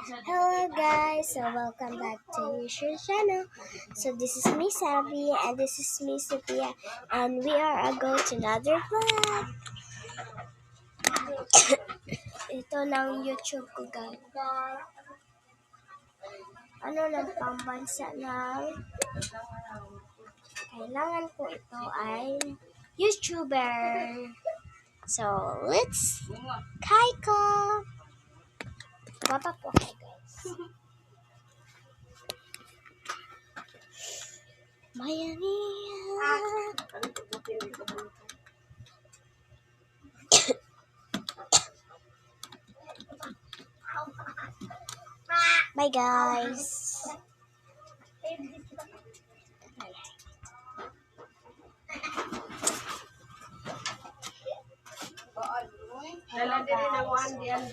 Hello guys, so welcome back to your channel. So this is me Savi and this is me Sophia and we are go to another vlog. Ito ng YouTube ko guys. Ano ng pambansa ng kailangan ko ito ay YouTuber. So let's kaiko. Baba po ako guys. Miami. Bye guys. Dala din na one diyan.